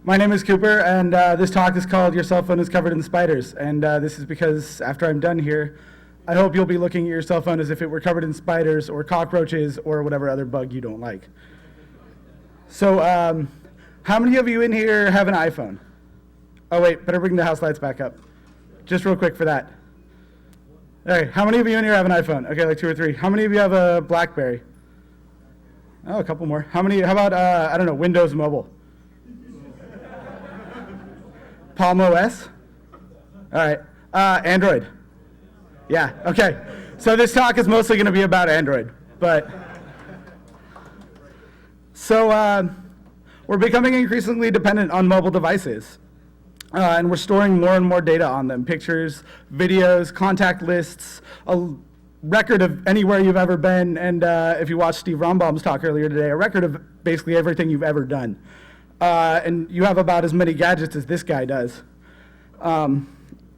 My name is Cooper, and this talk is called Your Cell Phone is Covered in Spiders. And this is because after I'm done here, I hope you'll be looking at your cell phone as if it were covered in spiders or cockroaches or whatever other bug you don't like. So how many of you in here have an iPhone? Oh wait, better bring the house lights back up. Just real quick for that. All right, how many of you in here have an iPhone? Okay, like 2 or 3. How many of you have a BlackBerry? Oh, a couple more. How about, I don't know, Windows Mobile? Palm OS? All right. Android? Yeah, okay. So this talk is mostly going to be about Android, but... So we're becoming increasingly dependent on mobile devices, and we're storing more and more data on them. Pictures, videos, contact lists, a record of anywhere you've ever been, and if you watched Steve Rombaum's talk earlier today, a record of basically everything you've ever done. And you have about as many gadgets as this guy does, all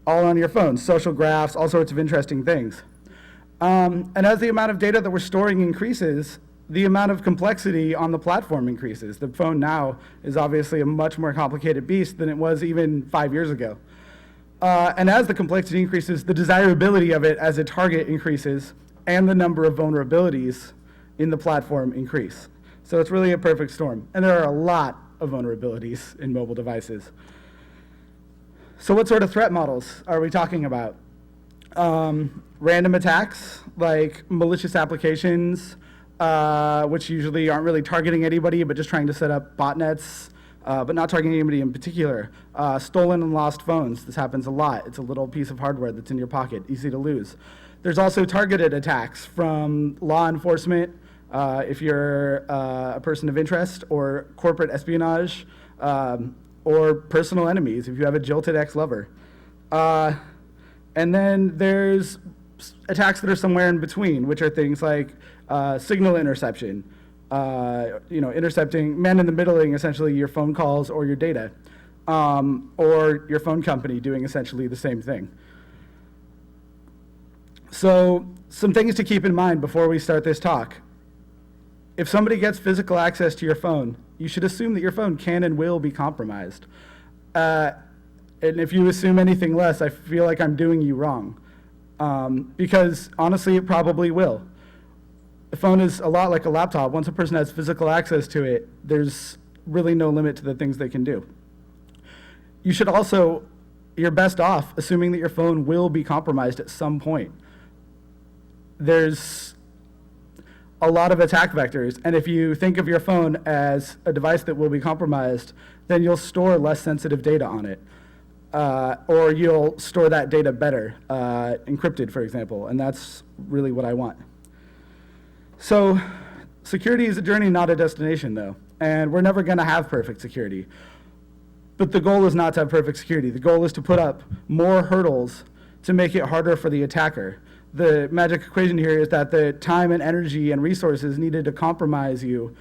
on your phone, social graphs, all sorts of interesting things. And as the amount of data that we're storing increases, the amount of complexity on the platform increases. The phone now is obviously a much more complicated beast than it was even 5 years ago. And as the complexity increases, the desirability of it as a target increases, and the number of vulnerabilities in the platform increase. So it's really a perfect storm. And there are a lot of vulnerabilities in mobile devices. So what sort of threat models are we talking about? Random attacks, like malicious applications, which usually aren't really targeting anybody, but just trying to set up botnets, but not targeting anybody in particular. Stolen and lost phones. This happens a lot. It's a little piece of hardware that's in your pocket, easy to lose. There's also targeted attacks from law enforcement, if you're a person of interest, or corporate espionage, or personal enemies, if you have a jilted ex-lover. And then there's attacks that are somewhere in between, which are things like signal interception, intercepting, man-in-the-middling essentially your phone calls or your data, or your phone company doing essentially the same thing. So some things to keep in mind before we start this talk. If somebody gets physical access to your phone, you should assume that your phone can and will be compromised. And if you assume anything less, I feel like I'm doing you wrong. Because honestly, it probably will. The phone is a lot like a laptop. Once a person has physical access to it, there's really no limit to the things they can do. You should also, you're best off assuming that your phone will be compromised at some point. There's a lot of attack vectors, and if you think of your phone as a device that will be compromised, then you'll store less sensitive data on it. Or you'll store that data better, encrypted, for example, and that's really what I want. So security is a journey, not a destination, though, and we're never going to have perfect security. But the goal is not to have perfect security. The goal is to put up more hurdles to make it harder for the attacker. The magic equation here is that the time and energy and resources needed to compromise you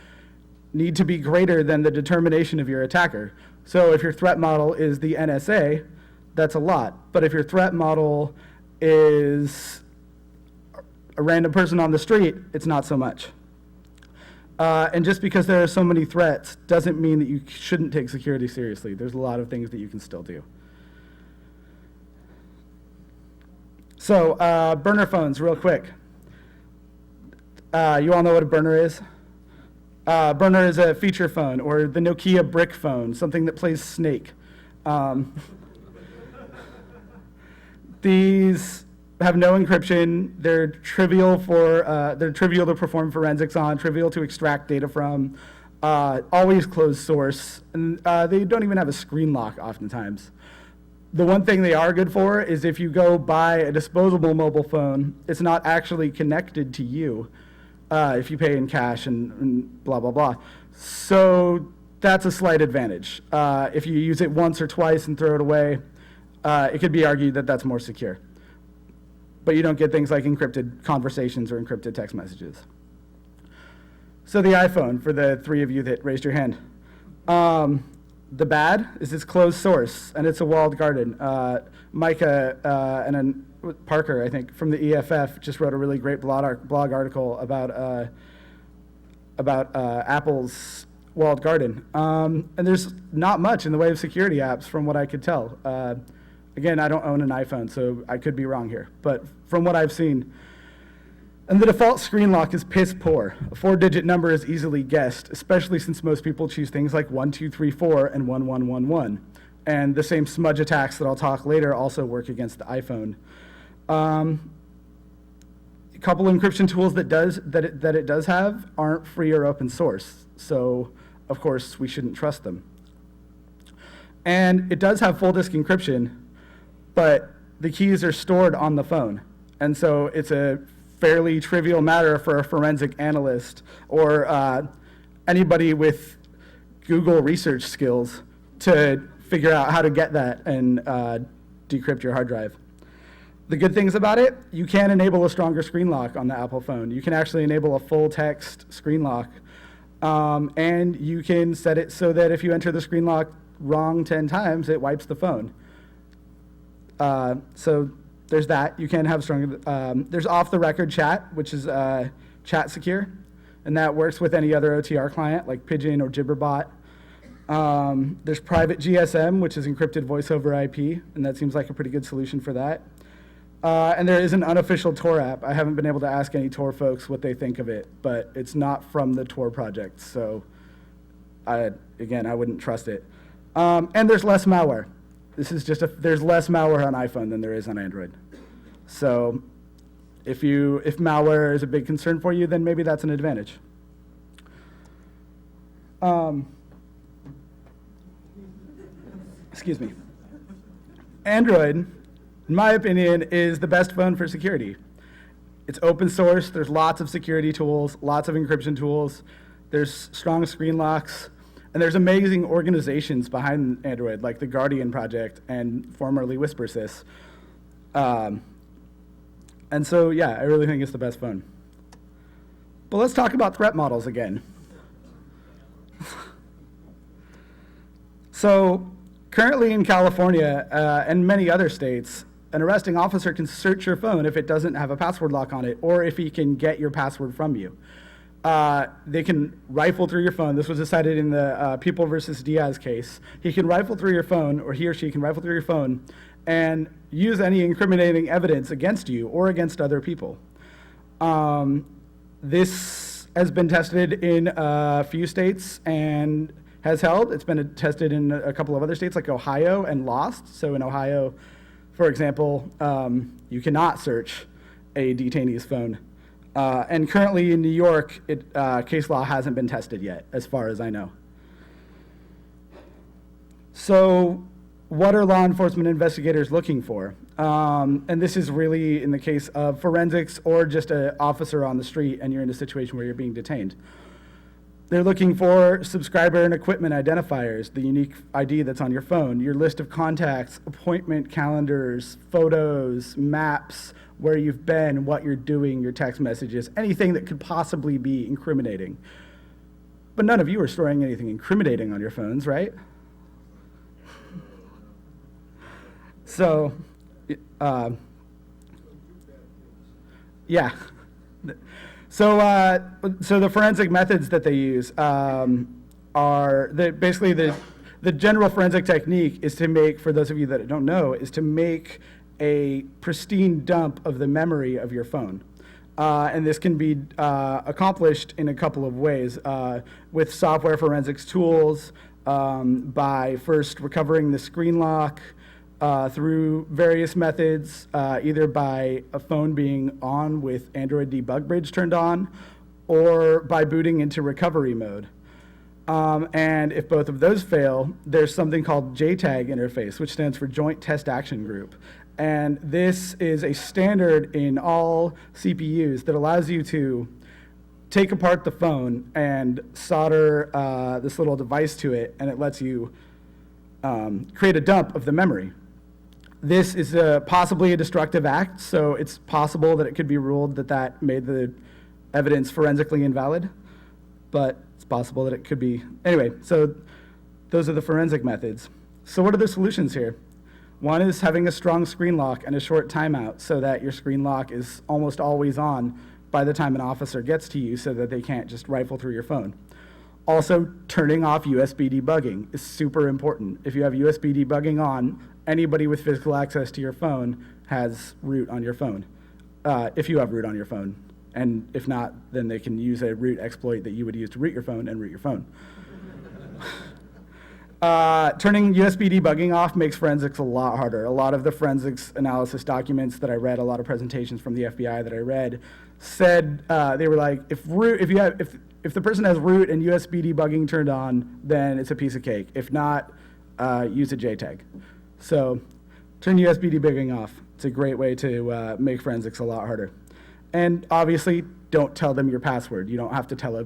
need to be greater than the determination of your attacker. So if your threat model is the NSA, that's a lot. But if your threat model is a random person on the street, it's not so much. And just because there are so many threats doesn't mean that you shouldn't take security seriously. There's a lot of things that you can still do. So burner phones, real quick. You all know what a burner is? Burner is a feature phone, or the Nokia brick phone, something that plays Snake. These have no encryption. They're trivial to perform forensics on, trivial to extract data from, always closed source, and they don't even have a screen lock oftentimes. The one thing they are good for is if you go buy a disposable mobile phone, it's not actually connected to you. If you pay in cash and blah, blah, blah. So that's a slight advantage. If you use it once or twice and throw it away, it could be argued that that's more secure. But you don't get things like encrypted conversations or encrypted text messages. So the iPhone, for the 3 of you that raised your hand. The bad is it's closed source, and it's a walled garden. Micah and then Parker, I think, from the EFF, just wrote a really great blog article about Apple's walled garden. And there's not much in the way of security apps from what I could tell. Again, I don't own an iPhone, so I could be wrong here. But from what I've seen, and the default screen lock is piss poor. A 4-digit number is easily guessed, especially since most people choose things like 1234 and 1111. And the same smudge attacks that I'll talk later also work against the iPhone. A couple encryption tools that it does have aren't free or open source, so of course we shouldn't trust them. And it does have full disk encryption, but the keys are stored on the phone, and so it's a fairly trivial matter for a forensic analyst or anybody with Google research skills to figure out how to get that and decrypt your hard drive. The good things about it, you can enable a stronger screen lock on the Apple phone. You can actually enable a full text screen lock, and you can set it so that if you enter the screen lock wrong 10 times, it wipes the phone. So there's that. You can have stronger. There's off-the-record chat, which is chat secure, and that works with any other OTR client like Pigeon or Jibberbot. There's private GSM, which is encrypted voice over IP, and that seems like a pretty good solution for that. And there is an unofficial Tor app. I haven't been able to ask any Tor folks what they think of it, but it's not from the Tor project, so I wouldn't trust it. And there's less malware. There's less malware on iPhone than there is on Android. So if malware is a big concern for you, then maybe that's an advantage. Excuse me. Android, in my opinion, is the best phone for security. It's open source. There's lots of security tools, lots of encryption tools. There's strong screen locks. And there's amazing organizations behind Android, like the Guardian Project and formerly WhisperSys. And so, yeah, I really think it's the best phone. But let's talk about threat models again. So currently in California and many other states, an arresting officer can search your phone if it doesn't have a password lock on it, or if he can get your password from you. They can rifle through your phone. This was decided in the People versus Diaz case. He can rifle through your phone, or he or she can rifle through your phone and use any incriminating evidence against you or against other people. This has been tested in a few states and has held. It's been tested in a couple of other states like Ohio and lost. So in Ohio, for example, you cannot search a detainee's phone. And currently in New York, case law hasn't been tested yet, as far as I know. So what are law enforcement investigators looking for? And this is really in the case of forensics or just an officer on the street and you're in a situation where you're being detained. They're looking for subscriber and equipment identifiers, the unique ID that's on your phone, your list of contacts, appointment calendars, photos, maps, where you've been, what you're doing, your text messages, anything that could possibly be incriminating. But none of you are storing anything incriminating on your phones, right? So, yeah. So the forensic methods that they use are basically the general forensic technique is to make, for those of you that don't know, is to make a pristine dump of the memory of your phone. And this can be accomplished in a couple of ways with software forensics tools, by first recovering the screen lock through various methods, either by a phone being on with Android Debug Bridge turned on, or by booting into recovery mode. And if both of those fail, there's something called JTAG interface, which stands for Joint Test Action Group. And this is a standard in all CPUs that allows you to take apart the phone and solder this little device to it, and it lets you create a dump of the memory. This is possibly a destructive act, so it's possible that it could be ruled that made the evidence forensically invalid, but it's possible that it could be. Anyway, so those are the forensic methods. So what are the solutions here? One is having a strong screen lock and a short timeout so that your screen lock is almost always on by the time an officer gets to you so that they can't just rifle through your phone. Also, turning off USB debugging is super important. If you have USB debugging on, anybody with physical access to your phone has root on your phone, if you have root on your phone. And if not, then they can use a root exploit that you would use to root your phone and root your phone. Turning USB debugging off makes forensics a lot harder. A lot of the forensics analysis documents that I read, a lot of presentations from the FBI that I read, said they were like, if the person has root and USB debugging turned on, then it's a piece of cake. If not, use a JTAG. So turn USB debugging off. It's a great way to make forensics a lot harder. And obviously, don't tell them your password. You don't have to tell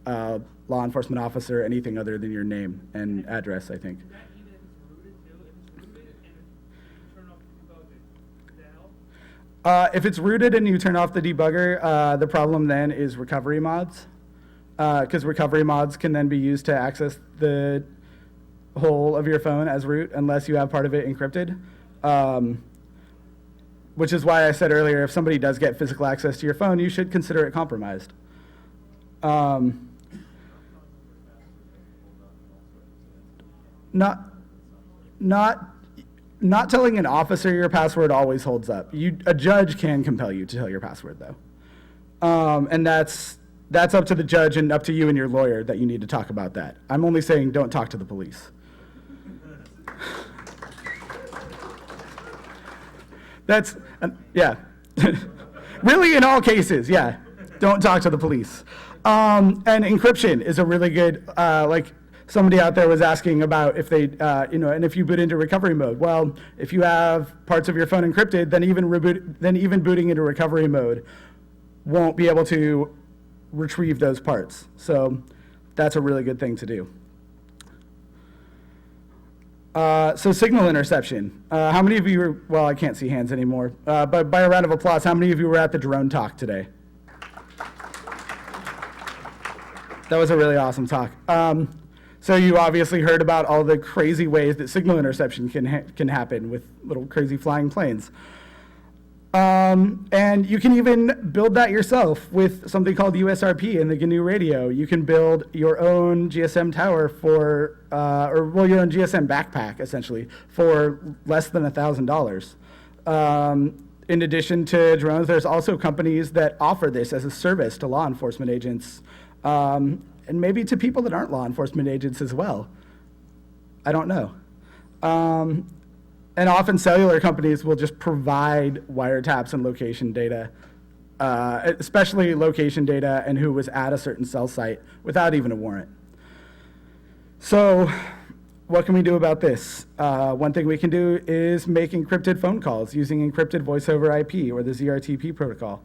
a law enforcement officer anything other than your name and address, I think. Is that even if it's rooted too? If it's rooted and you turn off the debugger, does that help? If it's rooted and you turn off the debugger, the problem then is recovery mods. Because recovery mods can then be used to access the whole of your phone as root unless you have part of it encrypted. Which is why I said earlier, if somebody does get physical access to your phone, you should consider it compromised. Not telling an officer your password always holds up. A judge can compel you to tell your password, though. And that's up to the judge and up to you and your lawyer that you need to talk about that. I'm only saying don't talk to the police. Yeah. Really, in all cases, yeah. Don't talk to the police. And encryption is a really good, like somebody out there was asking about if they, and if you boot into recovery mode. Well, if you have parts of your phone encrypted, then even booting into recovery mode won't be able to retrieve those parts. So that's a really good thing to do. So signal interception. How many of you were, well, I can't see hands anymore, but by a round of applause, how many of you were at the drone talk today? That was a really awesome talk. So you obviously heard about all the crazy ways that signal interception can happen with little crazy flying planes. And you can even build that yourself with something called USRP in the GNU radio. You can build your own GSM tower for, your own GSM backpack, essentially, for less than $1,000. In addition to drones, there's also companies that offer this as a service to law enforcement agents, and maybe to people that aren't law enforcement agents as well. I don't know. And often cellular companies will just provide wiretaps and location data, especially location data and who was at a certain cell site without even a warrant. So what can we do about this? One thing we can do is make encrypted phone calls using encrypted voice over IP or the ZRTP protocol.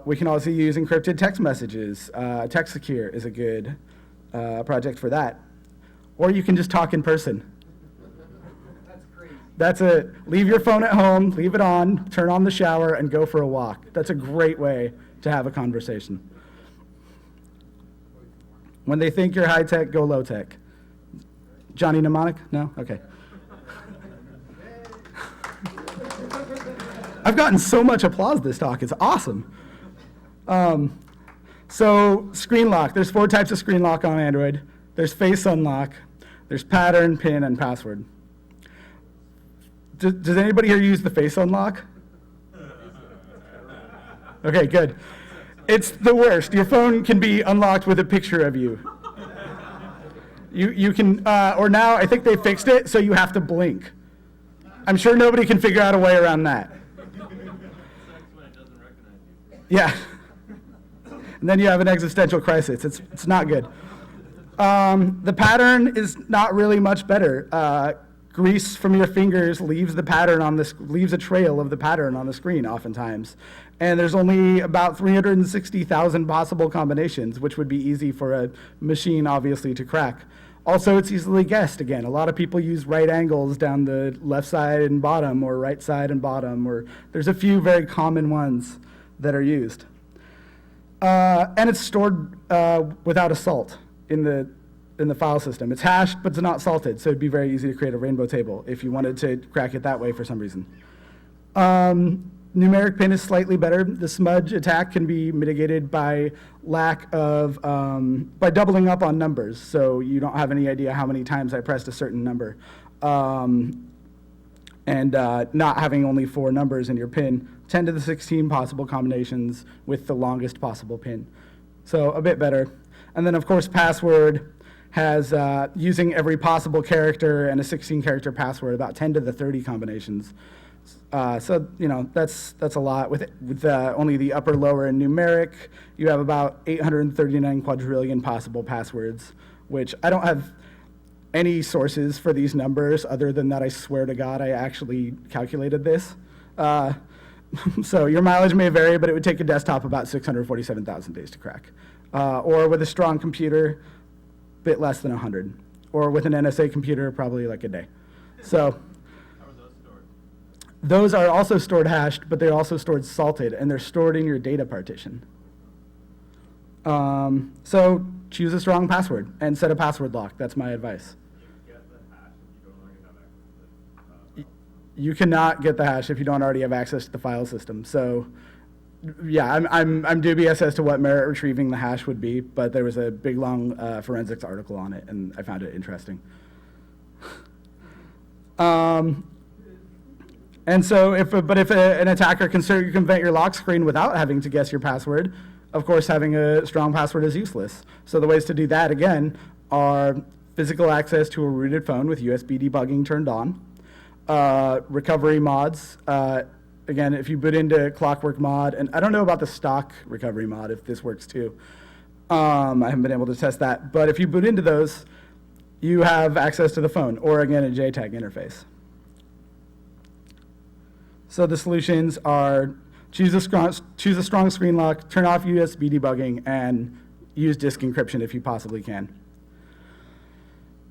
We can also use encrypted text messages. TextSecure is a good project for that. Or you can just talk in person. That's it. Leave your phone at home, leave it on, turn on the shower, and go for a walk. That's a great way to have a conversation. When they think you're high-tech, go low-tech. Johnny Mnemonic? No? Okay. I've gotten so much applause this talk. It's awesome. So screen lock. There's 4 types of screen lock on Android. There's face unlock. There's pattern, PIN, and password. Does anybody here use the face unlock? Okay, good. It's the worst. Your phone can be unlocked with a picture of you. You can, or now I think they fixed it, so you have to blink. I'm sure nobody can figure out a way around that. Yeah. And then you have an existential crisis. It's not good. The pattern is not really much better. Grease from your fingers leaves a trail of the pattern on the screen oftentimes. And there's only about 360,000 possible combinations, which would be easy for a machine, obviously, to crack. Also, it's easily guessed, again. A lot of people use right angles down the left side and bottom, or right side and bottom, or there's a few very common ones that are used. And it's stored without a salt in the file system. It's hashed, but it's not salted, so it'd be very easy to create a rainbow table if you wanted to crack it that way for some reason. Numeric PIN is slightly better. The smudge attack can be mitigated by by doubling up on numbers. So you don't have any idea how many times I pressed a certain number. Not having only 4 numbers in your PIN, 10 to the 16 possible combinations with the longest possible PIN. So a bit better. And then of course password has using every possible character and a 16-character password, about 10 to the 30 combinations. So that's a lot. With only the upper, lower, and numeric, you have about 839 quadrillion possible passwords, which I don't have any sources for these numbers other than that I swear to God I actually calculated this. So your mileage may vary, but it would take a desktop about 647,000 days to crack. Or with a strong computer, a bit less than 100. Or with an NSA computer, probably like a day. So. Those are also stored hashed, but they're also stored salted, and they're stored in your data partition. So choose a strong password and set a password lock. That's my advice. You cannot get the hash if you don't already have access to the file system. So yeah, I'm dubious as to what merit retrieving the hash would be, but there was a big, long forensics article on it, and I found it interesting. And so, if an attacker can circumvent your lock screen without having to guess your password, of course, having a strong password is useless. So the ways to do that, again, are physical access to a rooted phone with USB debugging turned on, recovery mods. Again, if you boot into Clockwork mod, and I don't know about the stock recovery mod, if this works too. I haven't been able to test that. But if you boot into those, you have access to the phone, or again, a JTAG interface. So the solutions are choose a strong screen lock, turn off USB debugging, and use disk encryption if you possibly can.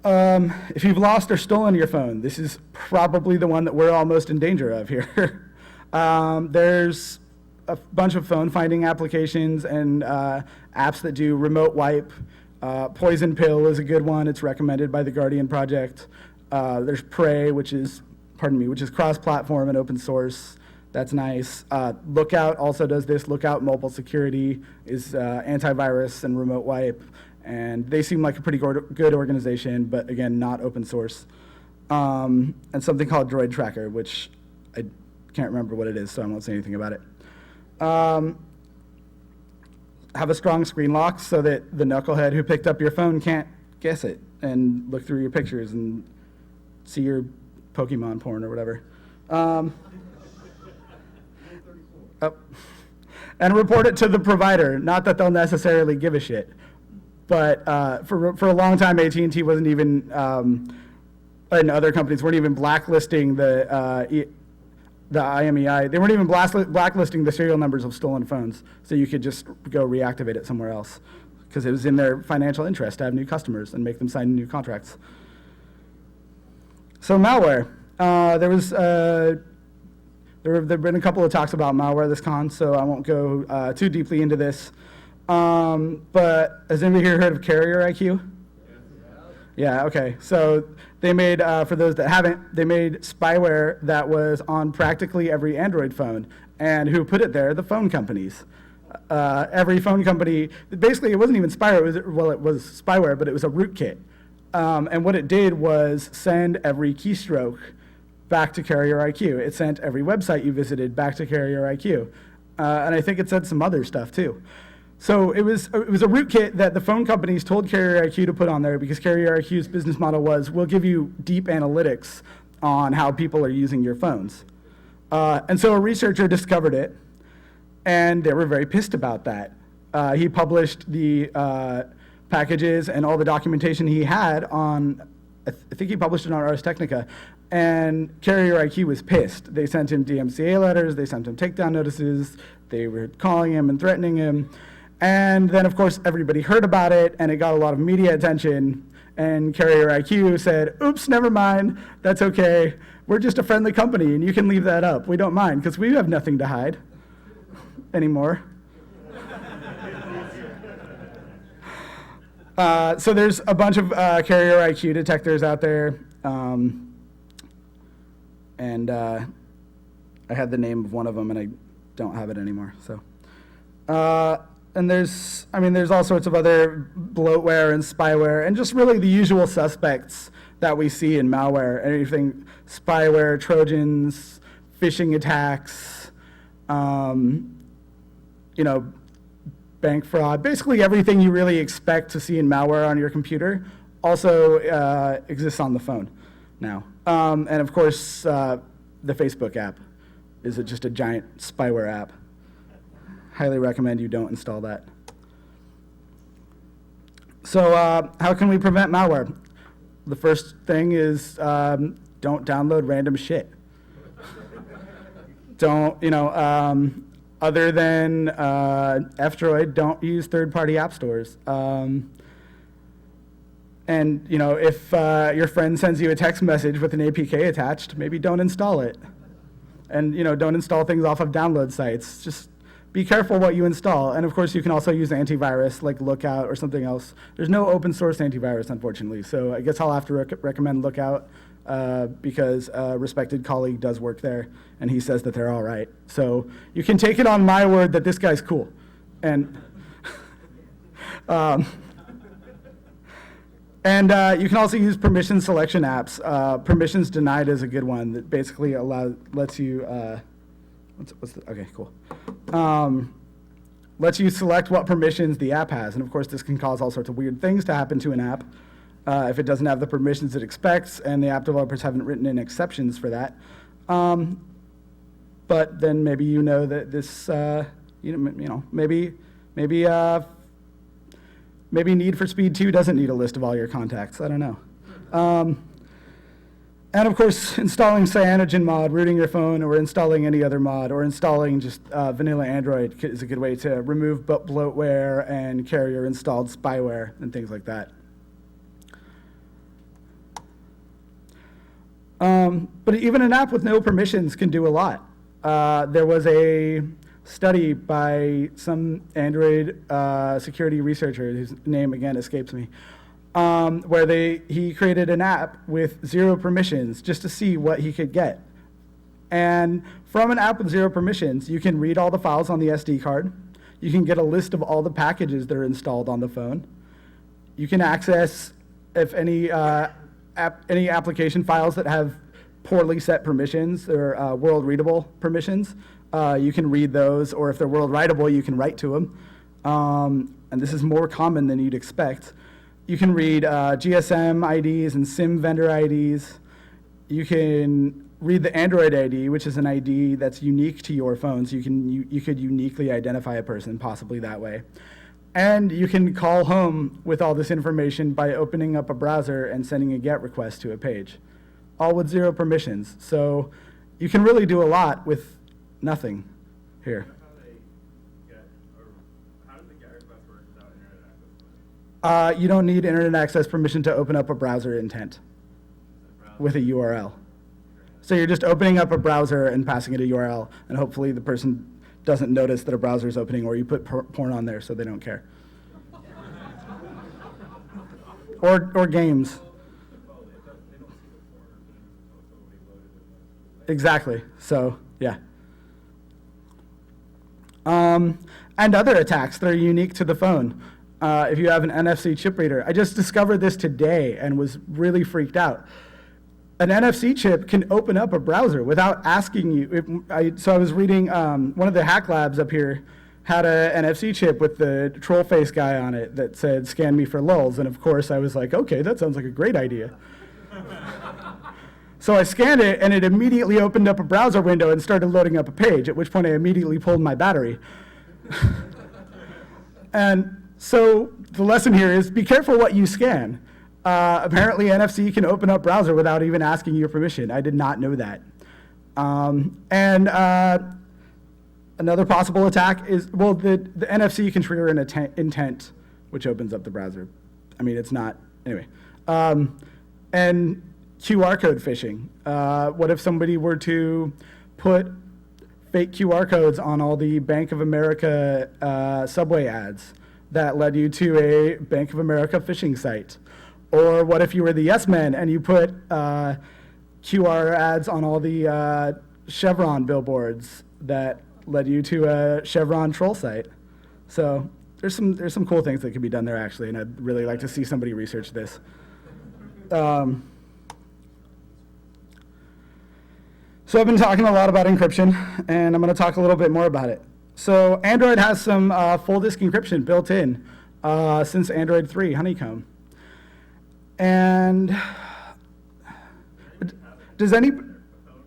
If you've lost or stolen your phone, this is probably the one that we're all most in danger of here. There's a bunch of phone finding applications and apps that do remote wipe. Poison Pill is a good one. It's recommended by the Guardian Project. There's Prey, which is cross-platform and open source. That's nice. Lookout also does this. Lookout Mobile Security is antivirus and remote wipe. And they seem like a pretty good organization, but again, not open source. And something called Droid Tracker, which I can't remember what it is, so I won't say anything about it. Have a strong screen lock so that the knucklehead who picked up your phone can't guess it and look through your pictures and see your Pokemon porn or whatever. And report it to the provider. Not that they'll necessarily give a shit, but for a long time, AT&T wasn't even, and other companies weren't even blacklisting the IMEI. They weren't even blacklisting the serial numbers of stolen phones, so you could just go reactivate it somewhere else, because it was in their financial interest to have new customers and make them sign new contracts. So malware, there have been a couple of talks about malware this con, so I won't go too deeply into this. But has anybody here heard of Carrier IQ? Yeah, okay. So they made, for those that haven't, they made spyware that was on practically every Android phone. And who put it there? The phone companies. Every phone company, basically it wasn't even spyware, it was spyware, but it was a rootkit. And what it did was send every keystroke back to Carrier IQ. It sent every website you visited back to Carrier IQ. And I think it said some other stuff too. So it was a rootkit that the phone companies told Carrier IQ to put on there, because Carrier IQ's business model was, we'll give you deep analytics on how people are using your phones. And so a researcher discovered it, and they were very pissed about that. He published the packages and all the documentation he had on, I think he published it on Ars Technica, and Carrier IQ was pissed. They sent him DMCA letters, they sent him takedown notices, they were calling him and threatening him. And then, of course, everybody heard about it, and it got a lot of media attention, and Carrier IQ said, oops, never mind, that's okay. We're just a friendly company, and you can leave that up. We don't mind, because we have nothing to hide anymore. So there's a bunch of Carrier IQ detectors out there, and I had the name of one of them, and I don't have it anymore. So, and there's all sorts of other bloatware and spyware, and just really the usual suspects that we see in malware. Anything spyware, Trojans, phishing attacks, bank fraud. Basically, everything you really expect to see in malware on your computer also exists on the phone now. And of course, the Facebook app is just a giant spyware app. Highly recommend you don't install that. So how can we prevent malware? The first thing is don't download random shit. Don't, other than F-Droid, don't use third-party app stores. And, if your friend sends you a text message with an APK attached, maybe don't install it. And, don't install things off of download sites. Just be careful what you install. And, of course, you can also use antivirus like Lookout or something else. There's no open source antivirus, unfortunately. So I guess I'll have to recommend Lookout because a respected colleague does work there, and he says that they're all right. So you can take it on my word that this guy's cool. And you can also use permission selection apps. Permissions denied is a good one that basically lets you, okay, cool. Lets you select what permissions the app has. And of course, this can cause all sorts of weird things to happen to an app if it doesn't have the permissions it expects, and the app developers haven't written in exceptions for that. But then maybe that this, maybe Need for Speed 2 doesn't need a list of all your contacts. I don't know. And of course, installing Cyanogen mod, rooting your phone, or installing any other mod, or installing just vanilla Android is a good way to remove bloatware and carrier installed spyware and things like that. But even an app with no permissions can do a lot. There was a study by some Android security researcher, whose name again escapes me, where he created an app with 0 permissions just to see what he could get. And from an app with 0 permissions, you can read all the files on the SD card. You can get a list of all the packages that are installed on the phone. You can access if any application files that have poorly set permissions or world readable permissions. You can read those, or if they're world writable, you can write to them. And this is more common than you'd expect. You can read GSM IDs and SIM vendor IDs. You can read the Android ID, which is an ID that's unique to your phone, so you could uniquely identify a person, possibly that way. And you can call home with all this information by opening up a browser and sending a GET request to a page, all with 0 permissions. So you can really do a lot with nothing here. How does the GET request work without internet access? You don't need internet access permission to open up a browser intent with a URL. So you're just opening up a browser and passing it a URL, and hopefully the person doesn't notice that a browser is opening, or you put porn on there so they don't care. or games. Exactly. So, yeah. And other attacks that are unique to the phone. If you have an NFC chip reader. I just discovered this today and was really freaked out. An NFC chip can open up a browser without asking you. So I was reading, one of the hack labs up here had an NFC chip with the troll face guy on it that said, "Scan me for lulz." And of course I was like, okay, that sounds like a great idea. So I scanned it, and it immediately opened up a browser window and started loading up a page, at which point I immediately pulled my battery. And so the lesson here is be careful what you scan. Apparently NFC can open up browser without even asking your permission. I did not know that. Another possible attack is, well, the NFC can trigger an intent, which opens up the browser. I mean, it's not, anyway. And QR code phishing. What if somebody were to put fake QR codes on all the Bank of America subway ads that led you to a Bank of America phishing site? Or what if you were the Yes Men and you put QR ads on all the Chevron billboards that led you to a Chevron troll site. So there's some cool things that could be done there actually, and I'd really like to see somebody research this. So I've been talking a lot about encryption, and I'm going to talk a little bit more about it. So Android has some full disk encryption built in since Android 3, Honeycomb. And does any,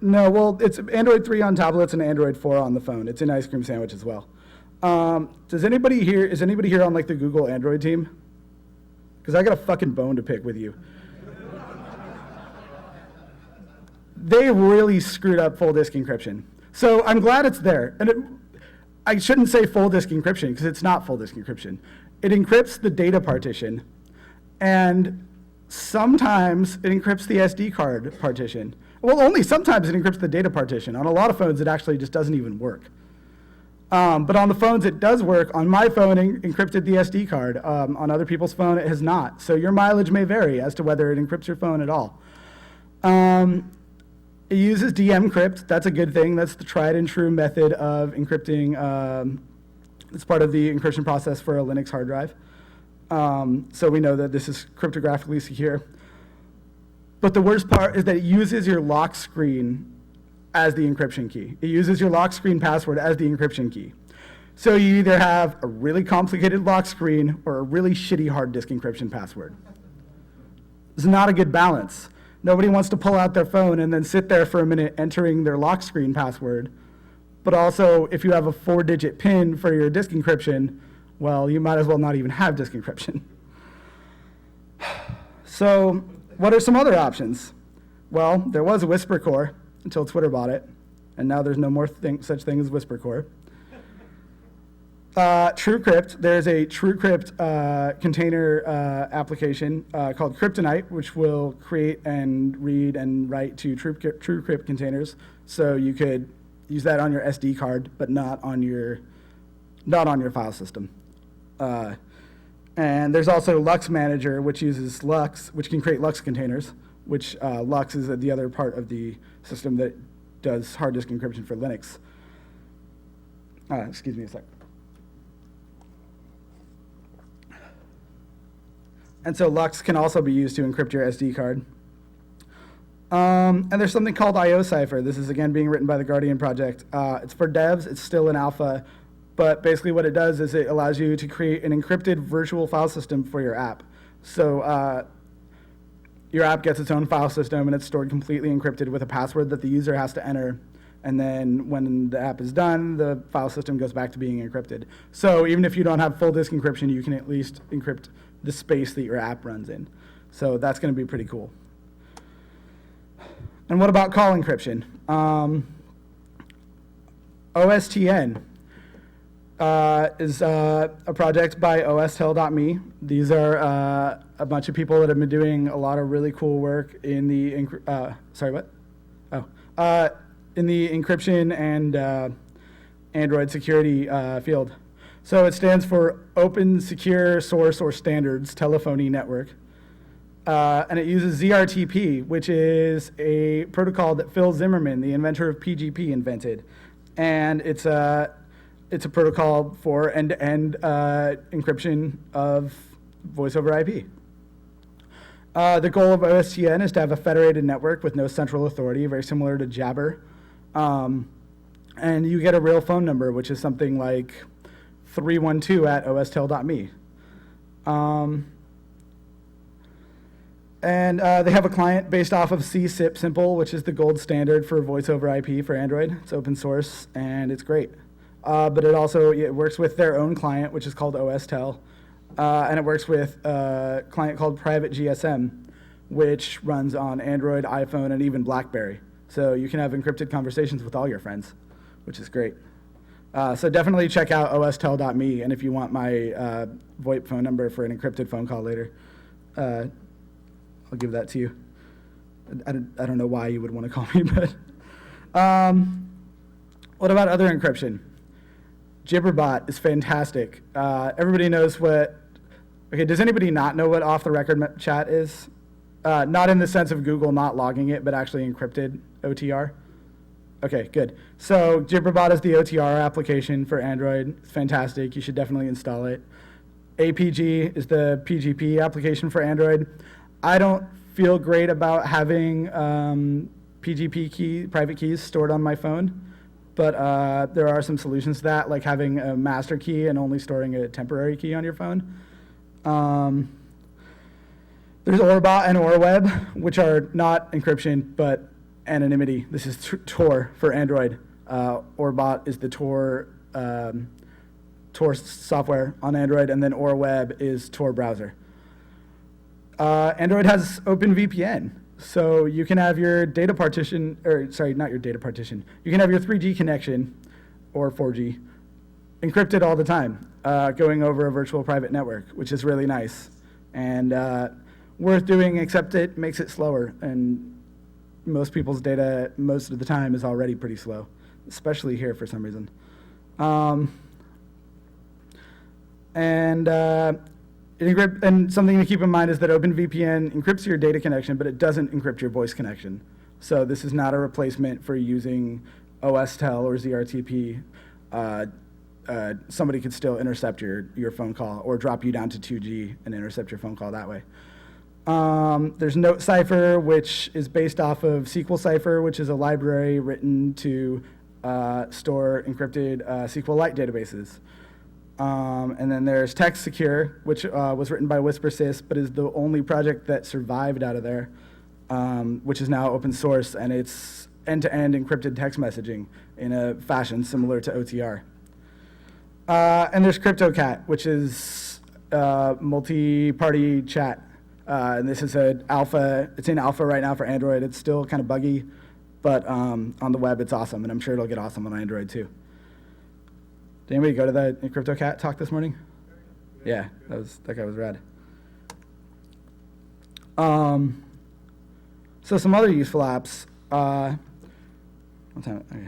no, well, it's Android 3 on tablets and Android 4 on the phone. It's an ice cream sandwich as well. Is anybody here on like the Google Android team? Because I got a fucking bone to pick with you. They really screwed up full disk encryption. So I'm glad it's there. And I shouldn't say full disk encryption because it's not full disk encryption. It encrypts the data partition, and sometimes it encrypts the SD card partition. Well, only sometimes it encrypts the data partition. On a lot of phones, it actually just doesn't even work. But on the phones, it does work. On my phone, it encrypted the SD card. On other people's phone, it has not. So your mileage may vary as to whether it encrypts your phone at all. It uses DMCrypt. That's a good thing. That's the tried and true method of encrypting. It's part of the encryption process for a Linux hard drive. So we know that this is cryptographically secure. But the worst part is that it uses your lock screen as the encryption key. It uses your lock screen password as the encryption key. So you either have a really complicated lock screen or a really shitty hard disk encryption password. It's not a good balance. Nobody wants to pull out their phone and then sit there for a minute entering their lock screen password. But also, if you have a 4-digit PIN for your disk encryption, well, you might as well not even have disk encryption. So what are some other options? Well, there was a Whisper Core until Twitter bought it, and now there's no more such thing as Whisper Core. TrueCrypt, there's a TrueCrypt container application called Kryptonite, which will create and read and write to TrueCrypt containers. So you could use that on your SD card, but not on your file system. And there's also Lux Manager, which uses Lux, which can create Lux containers, which Lux is the other part of the system that does hard disk encryption for Linux. Excuse me a sec. And so Lux can also be used to encrypt your SD card. And there's something called IO Cipher. This is, again, being written by the Guardian Project. It's for devs. It's still in alpha. But basically what it does is it allows you to create an encrypted virtual file system for your app. So your app gets its own file system, and it's stored completely encrypted with a password that the user has to enter. And then when the app is done, the file system goes back to being encrypted. So even if you don't have full disk encryption, you can at least encrypt the space that your app runs in. So that's going to be pretty cool. And what about call encryption? OSTN is a project by ostel.me. These are a bunch of people that have been doing a lot of really cool work in the in the encryption and Android security field. So it stands for Open Secure Source or Standards Telephony Network. And it uses ZRTP, which is a protocol that Phil Zimmerman, the inventor of PGP, invented. And it's a protocol for end-to-end encryption of voice over IP. The goal of OSTN is to have a federated network with no central authority, very similar to Jabber. And you get a real phone number, which is something like 312@ostel.me. And they have a client based off of CSIP Simple, which is the gold standard for voice over IP for Android. It's open source, and it's great. But it works with their own client, which is called OSTel. And it works with a client called Private GSM, which runs on Android, iPhone, and even BlackBerry. So you can have encrypted conversations with all your friends, which is great. So definitely check out ostel.me, and if you want my VoIP phone number for an encrypted phone call later, I'll give that to you. I don't know why you would want to call me, but what about other encryption? Jibberbot is fantastic. Everybody knows what. Okay, does anybody not know what off-the-record chat is? Not in the sense of Google not logging it, but actually encrypted OTR. Okay, good. So Jibberbot is the OTR application for Android. It's fantastic. You should definitely install it. APG is the PGP application for Android. I don't feel great about having PGP private keys stored on my phone, but there are some solutions to that, like having a master key and only storing a temporary key on your phone. There's Orbot and OrWeb, which are not encryption, but anonymity. This is Tor for Android. Orbot is the Tor software on Android, and then OrWeb is Tor browser. Android has OpenVPN, so you can have your data partition, or sorry, not your data partition. You can have your 3G connection, or 4G, encrypted all the time, going over a virtual private network, which is really nice and worth doing, except it makes it slower, and most people's data most of the time is already pretty slow, especially here for some reason. And something to keep in mind is that OpenVPN encrypts your data connection, but it doesn't encrypt your voice connection. So this is not a replacement for using OSTel or ZRTP. Somebody could still intercept your phone call or drop you down to 2G and intercept your phone call that way. There's Note Cipher, which is based off of SQL Cipher, which is a library written to store encrypted SQLite databases. And then there's Text Secure, which was written by WhisperSys, but is the only project that survived out of there, which is now open source, and it's end-to-end encrypted text messaging in a fashion similar to OTR. And there's CryptoCat, which is multi-party chat. And this is an alpha. It's in alpha right now for Android. It's still kind of buggy, but on the web it's awesome, and I'm sure it'll get awesome on Android too. Did anybody go to the CryptoCat talk this morning? Yeah, that guy was rad. So some other useful apps. What time? Okay,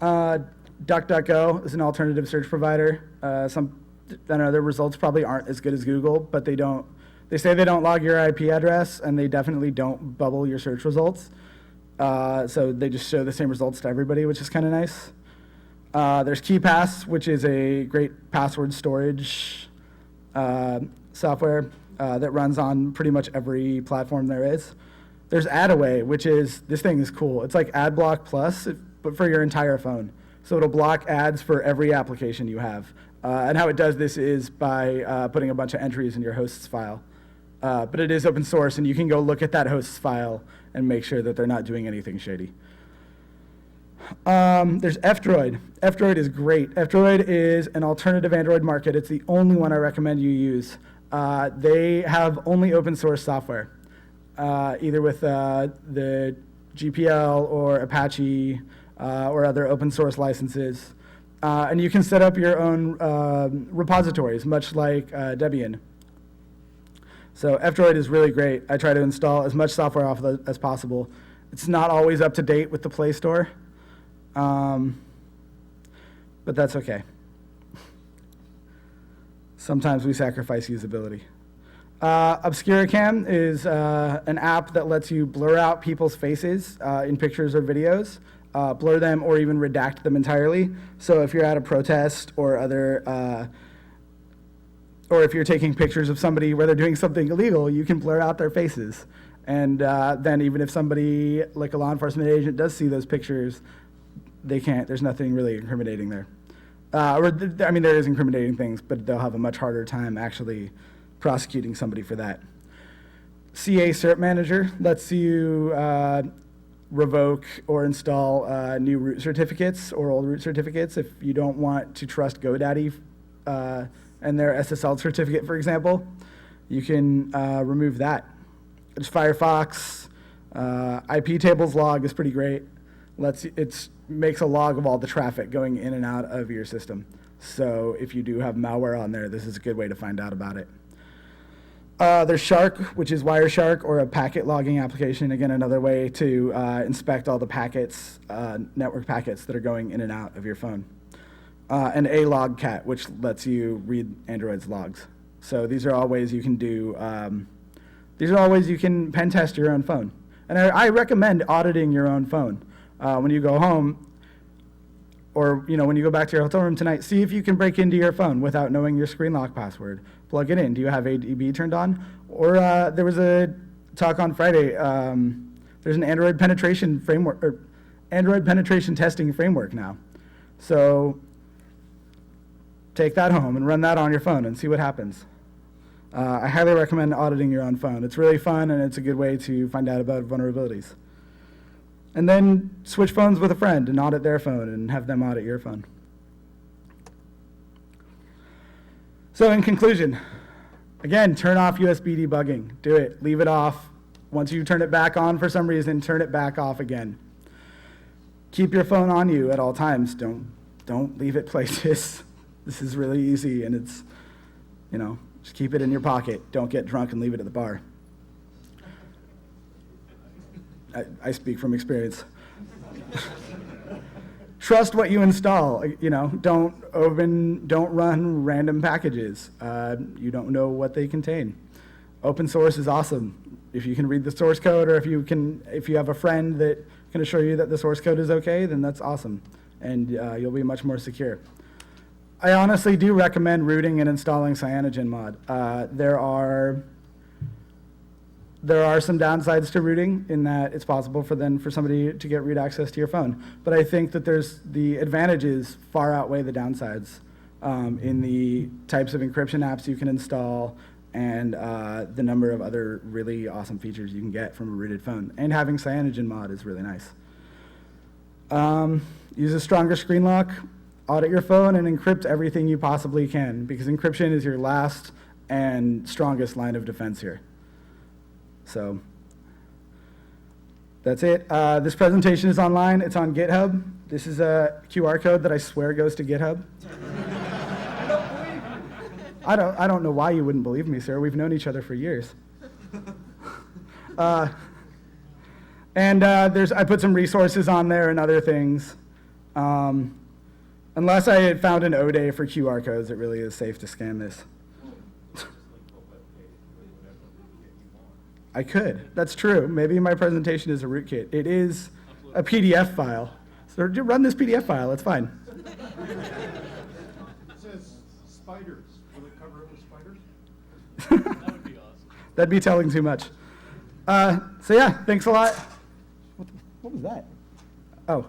all right. DuckDuckGo is an alternative search provider. I don't know, their results probably aren't as good as Google, but they say they don't log your IP address, and they definitely don't bubble your search results. So they just show the same results to everybody, which is kind of nice. There's KeePass, which is a great password storage software that runs on pretty much every platform there is. There's Adaway, this thing is cool. It's like AdBlock Plus, but for your entire phone. So it'll block ads for every application you have. And how it does this is by putting a bunch of entries in your host's file. But it is open source, and you can go look at that host's file and make sure that they're not doing anything shady. There's F-Droid. F-Droid is great. F-Droid is an alternative Android market. It's the only one I recommend you use. They have only open source software, either with the GPL or Apache or other open source licenses. And you can set up your own repositories, much like Debian. So F-Droid is really great. I try to install as much software off of it as possible. It's not always up to date with the Play Store, but that's okay. Sometimes we sacrifice usability. Obscuracam is an app that lets you blur out people's faces in pictures or videos, blur them or even redact them entirely. So if you're at a protest or or if you're taking pictures of somebody where they're doing something illegal, you can blur out their faces. And then even if somebody, like a law enforcement agent, does see those pictures, there's nothing really incriminating there. There is incriminating things, but they'll have a much harder time actually prosecuting somebody for that. CA Cert Manager lets you revoke or install new root certificates or old root certificates if you don't want to trust GoDaddy and their SSL certificate, for example. You can remove that. There's Firefox. IP tables log is pretty great. It makes a log of all the traffic going in and out of your system. So if you do have malware on there, this is a good way to find out about it. There's Shark, which is Wireshark, or a packet logging application. Again, another way to inspect all the packets, network packets that are going in and out of your phone. And alogcat, which lets you read Android's logs. So these are all ways you can do. These are all ways you can pen test your own phone. And I recommend auditing your own phone. when you go home, or when you go back to your hotel room tonight, see if you can break into your phone without knowing your screen lock password. Plug it in. Do you have ADB turned on? Or there was a talk on Friday. There's an Android penetration framework, or Android penetration testing framework now. So take that home and run that on your phone and see what happens. I highly recommend auditing your own phone. It's really fun, and it's a good way to find out about vulnerabilities. And then switch phones with a friend and audit their phone and have them audit your phone. So in conclusion, again, turn off USB debugging. Do it. Leave it off. Once you turn it back on for some reason, turn it back off again. Keep your phone on you at all times. Don't leave it places. This is really easy, and it's, just keep it in your pocket. Don't get drunk and leave it at the bar. I speak from experience. Trust what you install. Don't run random packages. You don't know what they contain. Open source is awesome. If you can read the source code, or if you have a friend that can assure you that the source code is okay, then that's awesome, and you'll be much more secure. I honestly do recommend rooting and installing CyanogenMod. There are some downsides to rooting in that it's possible for somebody to get root access to your phone. But I think that the advantages far outweigh the downsides in the types of encryption apps you can install and the number of other really awesome features you can get from a rooted phone. And having CyanogenMod is really nice. Use a stronger screen lock, audit your phone, and encrypt everything you possibly can, because encryption is your last and strongest line of defense here. So that's it. This presentation is online. It's on GitHub. This is a QR code that I swear goes to GitHub. I don't know why you wouldn't believe me, sir. We've known each other for years. I put some resources on there and other things. Unless I had found an O-Day for QR codes, it really is safe to scan this. I could. That's true. Maybe my presentation is a rootkit. It is a PDF file. So run this PDF file. It's fine. It says spiders. Will it cover it with spiders? That would be awesome. That'd be telling too much. So yeah, thanks a lot. What was that? Oh.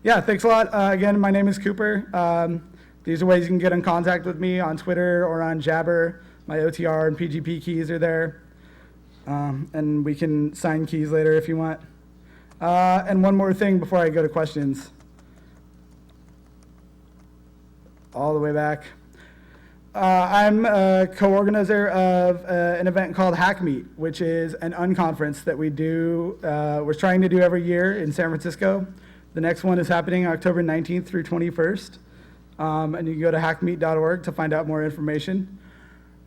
Yeah, thanks a lot. Again, my name is Cooper. These are ways you can get in contact with me on Twitter or on Jabber. My OTR and PGP keys are there. And we can sign keys later if you want. And one more thing before I go to questions. All the way back. I'm a co-organizer of an event called Hack Meet, which is an unconference that we do, we're trying to do every year in San Francisco. The next one is happening October 19th through 21st. And you can go to hackmeet.org to find out more information.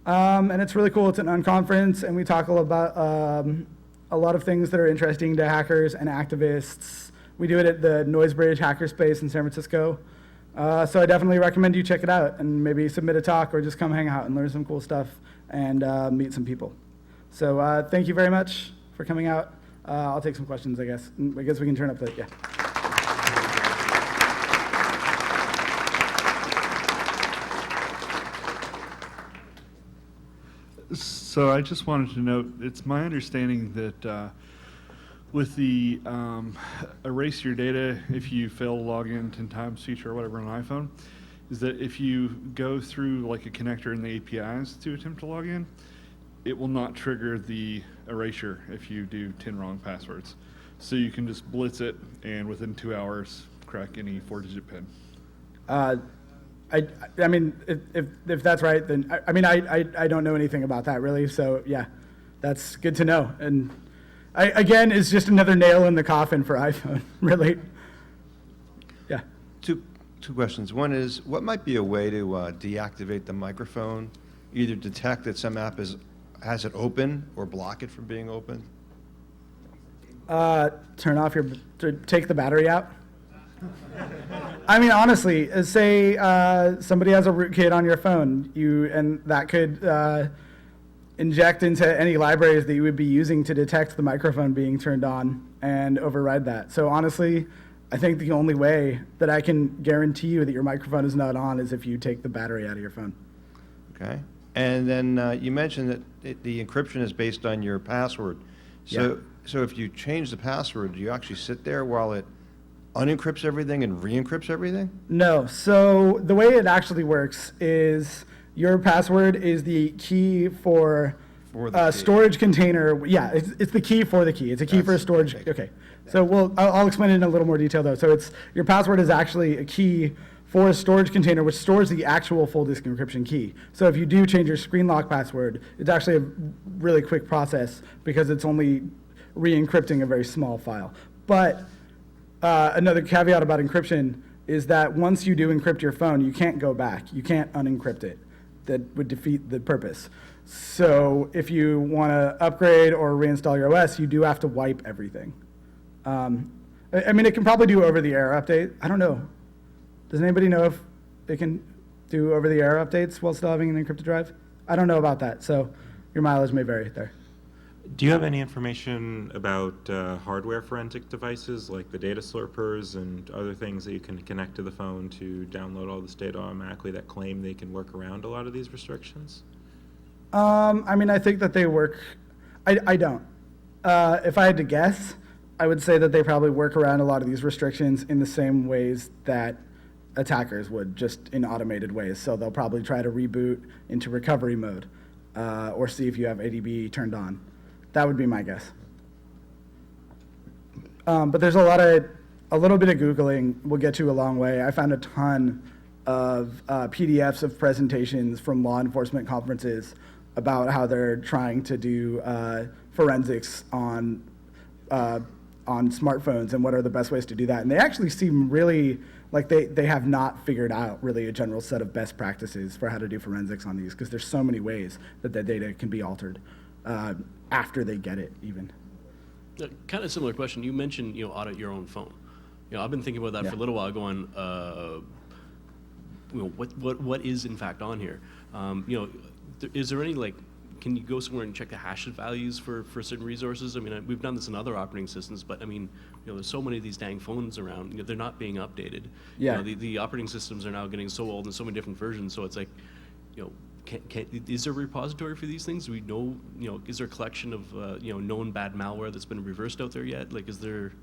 And it's really cool. It's an unconference, and we talk about a lot of things that are interesting to hackers and activists. We do it at the Noisebridge Hackerspace in San Francisco. So I definitely recommend you check it out and maybe submit a talk or just come hang out and learn some cool stuff and meet some people. So thank you very much for coming out. I'll take some questions, I guess. I guess we can turn up the, yeah. So I just wanted to note, it's my understanding that with the erase your data if you fail to log in 10 times feature or whatever on an iPhone, is that if you go through like a connector in the APIs to attempt to log in, it will not trigger the erasure if you do 10 wrong passwords. So you can just blitz it and within 2 hours crack any 4-digit PIN. I mean, if that's right, then I don't know anything about that really. So yeah, that's good to know. And again, it's just another nail in the coffin for iPhone, really. Yeah. Two questions. One is, what might be a way to deactivate the microphone? Either detect that some app has it open or block it from being open? Turn off take the battery out. I mean, honestly, say somebody has a rootkit on your phone, and that could inject into any libraries that you would be using to detect the microphone being turned on and override that. So honestly, I think the only way that I can guarantee you that your microphone is not on is if you take the battery out of your phone. Okay. And then you mentioned that the encryption is based on your password. So if you change the password, do you actually sit there while it unencrypts everything and re-encrypts everything? No. So the way it actually works is your password is the key for the key. storage container. Yeah, it's the key for the key. It's a key for a That's- storage. okay. Okay. So I'll explain it in a little more detail though. So your password is actually a key for a storage container which stores the actual full disk encryption key. So if you do change your screen lock password, it's actually a really quick process because it's only re-encrypting a very small file. But another caveat about encryption is that once you do encrypt your phone, you can't go back. You can't unencrypt it. That would defeat the purpose. So if you want to upgrade or reinstall your OS, you do have to wipe everything. I mean, it can probably do over-the-air update. I don't know. Does anybody know if it can do over-the-air updates while still having an encrypted drive? I don't know about that, so your mileage may vary there. Do you have any information about hardware forensic devices like the data slurpers and other things that you can connect to the phone to download all this data automatically that claim they can work around a lot of these restrictions? I mean, I think that they work. I don't. If I had to guess, I would say that they probably work around a lot of these restrictions in the same ways that attackers would, just in automated ways. So they'll probably try to reboot into recovery mode or see if you have ADB turned on. That would be my guess. But there's a little bit of Googling will get you a long way. I found a ton of PDFs of presentations from law enforcement conferences about how they're trying to do forensics on smartphones and what are the best ways to do that. And they actually seem really like they have not figured out really a general set of best practices for how to do forensics on these because there's so many ways that the data can be altered after they get it even. Kind of similar question. You mentioned, audit your own phone. I've been thinking about that for a little while, going, what is in fact on here? Is there any can you go somewhere and check the hash values for certain resources? I mean, we've done this in other operating systems, but I mean, there's so many of these dang phones around. They're not being updated. Yeah. The operating systems are now getting so old and so many different versions. So it's like, is there a repository for these things? Do we know, is there a collection of, known bad malware that's been reversed out there yet? Like, is there,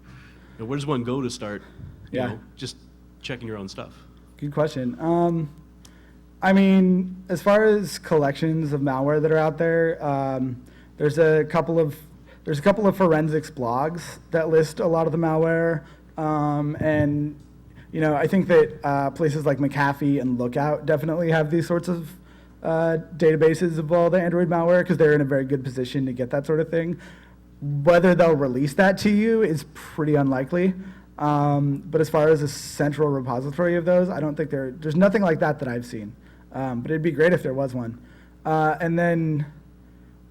where does one go to start, just checking your own stuff? Good question. I mean, as far as collections of malware that are out there, there's a couple of forensics blogs that list a lot of the malware, and I think that places like McAfee and Lookout definitely have these sorts of databases of all the Android malware because they're in a very good position to get that sort of thing. Whether they'll release that to you is pretty unlikely. But as far as a central repository of those, I don't think there's nothing like that I've seen. But it'd be great if there was one. And then,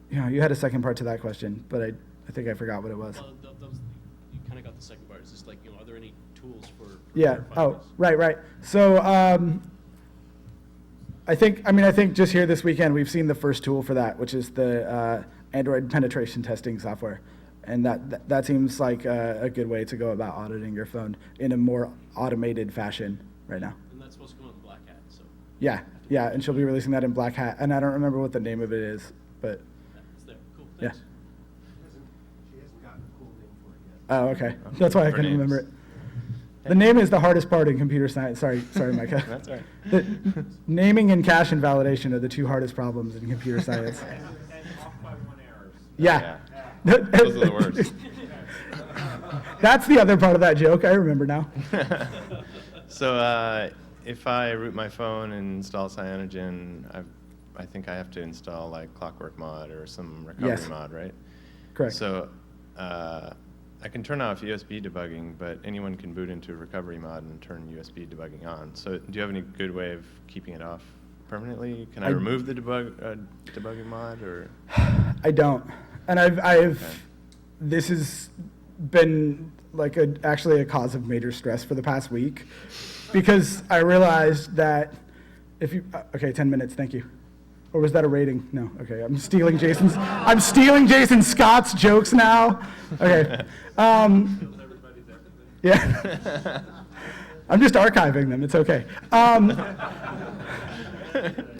you had a second part to that question, but I think I forgot what it was. Well, you kind of got the second part. It's just like, are there any tools for Yeah. verifying Oh, this? right. So I think just here this weekend we've seen the first tool for that, which is the Android penetration testing software. And that seems like a good way to go about auditing your phone in a more automated fashion right now. And that's supposed to come out in Black Hat, so Yeah, and she'll be releasing that in Black Hat, and I don't remember what the name of it is, but it's there. Cool, yeah. thanks. She hasn't gotten a cool name for it yet. Oh, okay. That's why I couldn't remember it. The name is the hardest part in computer science. Sorry, Micah. That's all right. The naming and cache invalidation are the two hardest problems in computer science. And off by one errors. Yeah. Those are the worst. That's the other part of that joke. I remember now. So if I root my phone and install Cyanogen, I think I have to install like Clockwork Mod or some recovery Yes. mod, right? Correct. So I can turn off USB debugging, but anyone can boot into recovery mod and turn USB debugging on. So do you have any good way of keeping it off permanently? Can I remove the debugging mod or? I don't. And this has been like actually a cause of major stress for the past week because I realized that if you, okay, 10 minutes, thank you. Or was that a rating? No. Okay, I'm stealing Jason Scott's jokes now. Okay. Yeah. I'm just archiving them. It's okay.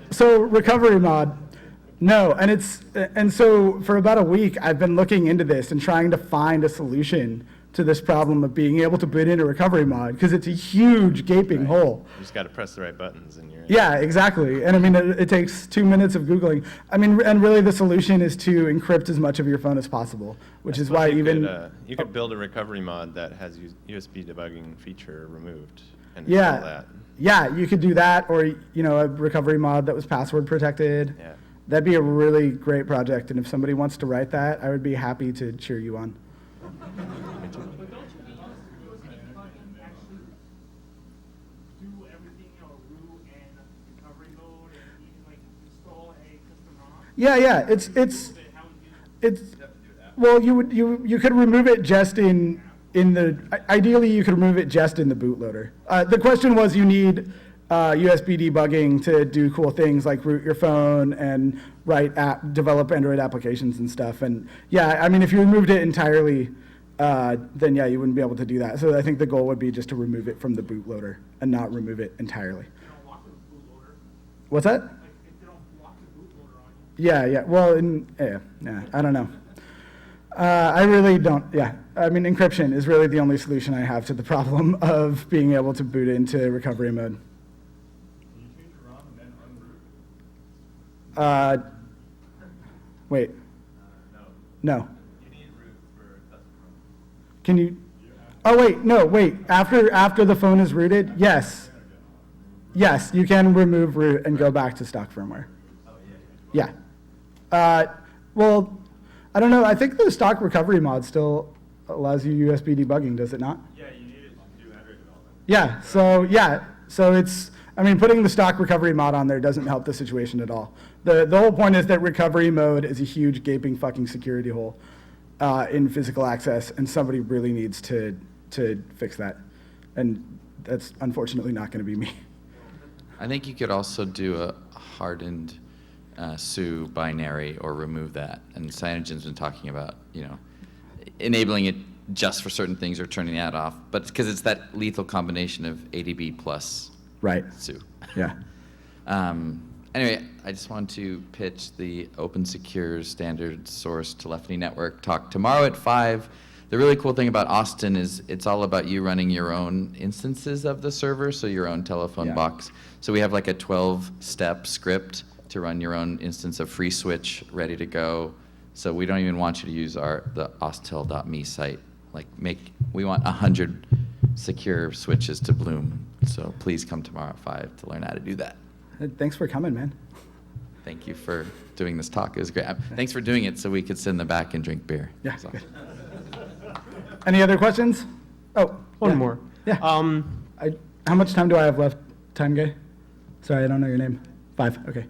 So recovery mod. No, and so for about a week, I've been looking into this and trying to find a solution to this problem of being able to boot into recovery mod, because it's a huge gaping hole. You just got to press the right buttons and you're in. Yeah, exactly. And I mean, it takes 2 minutes of Googling. I mean, and really the solution is to encrypt as much of your phone as possible, which is why even... You could build a recovery mod that has USB debugging feature removed and install that. Yeah, you could do that, or a recovery mod that was password protected. Yeah. That'd be a really great project, and if somebody wants to write that, I would be happy to cheer you on. But don't you need USB debugging actually do everything, root and recovery mode and even like install a custom ROM? Yeah, it's well, you could remove it just in the, ideally you could remove it just in the bootloader. The question was, you need USB debugging to do cool things like root your phone and develop Android applications and stuff. And yeah, I mean, if you removed it entirely, then yeah, you wouldn't be able to do that. So I think the goal would be just to remove it from the bootloader and not remove it entirely. They don't lock the bootloader. What's that? Like if they don't lock the bootloader on you. Yeah. Well, yeah, I don't know. I really don't, yeah. I mean, encryption is really the only solution I have to the problem of being able to boot into recovery mode. Can you change your ROM and then unroot? Wait. No. You need root for custom ROM. Can you? Oh, wait, no, wait. After the phone is rooted, yes. Yes, you can remove root and go back to stock firmware. Yeah. Well, I don't know. I think the stock recovery mod still allows you USB debugging, does it not? Yeah, you need it to do Android development. Yeah, so it's, I mean, putting the stock recovery mod on there doesn't help the situation at all. The whole point is that recovery mode is a huge gaping fucking security hole in physical access, and somebody really needs to fix that. And that's unfortunately not going to be me. I think you could also do a hardened SU binary or remove that. And Cyanogen's been talking about, enabling it just for certain things or turning that off. But because it's that lethal combination of ADB plus Right. SU. Yeah. Anyway, I just want to pitch the Open Secure Standard Source Telephony Network talk tomorrow at 5. The really cool thing about Austin is it's all about you running your own instances of the server, so your own telephone box. So we have like a 12-step script to run your own instance of FreeSwitch ready to go. So we don't even want you to use the austel.me site. We want 100 secure switches to bloom. So please come tomorrow at 5 to learn how to do that. Thanks for coming, man. Thank you for doing this talk. It was great. Thanks for doing it so we could sit in the back and drink beer. Yeah. It was awesome. Any other questions? Oh, One yeah. more. Yeah. How much time do I have left? Time guy? Sorry, I don't know your name. 5. Okay.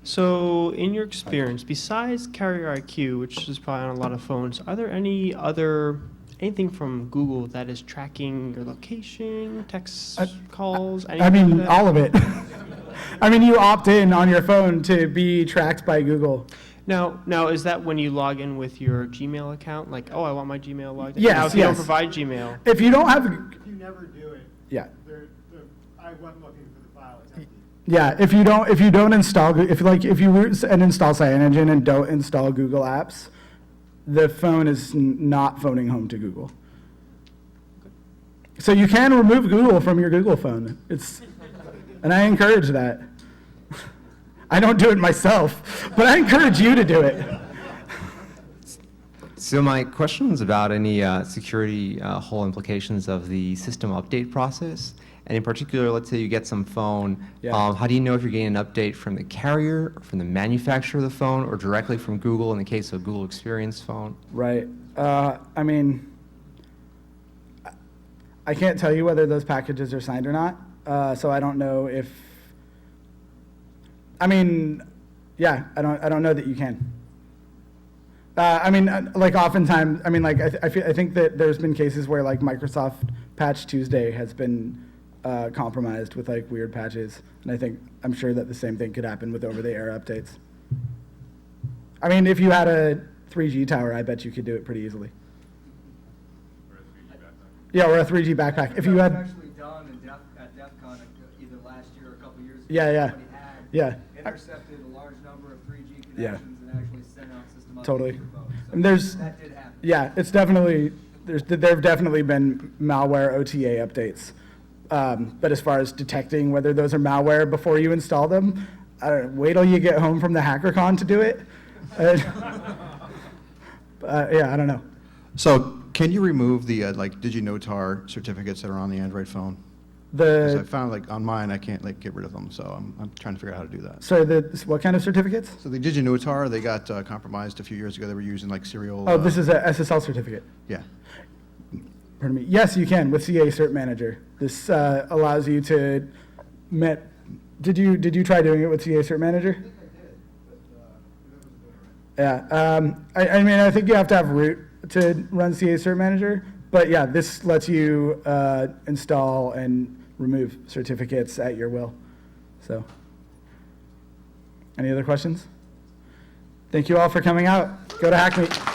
So, in your experience, besides Carrier IQ, which is probably on a lot of phones, are there anything from Google that is tracking your location, text calls? I anything mean, like that? all of it. I mean, you opt in on your phone to be tracked by Google. Now, is that when you log in with your Gmail account? Like, oh, I want my Gmail logged in. Yes, Now, if you don't yes. provide Gmail, If you don't have, If you never do it, yeah, I went looking for the file, it's empty. yeah. If you don't install, if you root and install Cyanogen and don't install Google Apps, the phone is not phoning home to Google. So you can remove Google from your Google phone. And I encourage that. I don't do it myself, but I encourage you to do it. So my question was about any security hole implications of the system update process. And in particular, let's say you get some phone. Yeah. How do you know if you're getting an update from the carrier, from the manufacturer of the phone, or directly from Google in the case of Google Experience phone? Right. I mean, I can't tell you whether those packages are signed or not. So I don't know if. I mean, yeah, I don't know that you can. I mean, like oftentimes, I mean, like I think that there's been cases where like Microsoft Patch Tuesday has been compromised with like weird patches. And I'm sure that the same thing could happen with over-the-air updates. I mean, if you had a 3G tower, I bet you could do it pretty easily. Yeah, or a 3G backpack. If you had, actually done at DEF CON either last year or a couple years ago. Yeah. Somebody had Yeah. intercepted a large number of 3G Yeah. connections and actually sent out system updates Totally. to your phone. So And there's, that did happen. yeah, it's definitely, there've definitely been malware OTA updates. But as far as detecting whether those are malware before you install them, I don't know, wait till you get home from the HackerCon to do it. Yeah, I don't know. So can you remove the DigiNotar certificates that are on the Android phone? Because I The, found like on mine, I can't like get rid of them, so I'm trying to figure out how to do that. sorry, what kind of certificates? So the DigiNotar, they got compromised a few years ago. They were using like serial. Oh, this is a SSL certificate. Yeah. Pardon me. Yes, you can with CA Cert Manager. This allows you to did you try doing it with CA Cert Manager? Yeah. I mean, I think you have to have root to run CA Cert Manager, but yeah, this lets you install and remove certificates at your will. So, any other questions? Thank you all for coming out. Go to Hackmeet.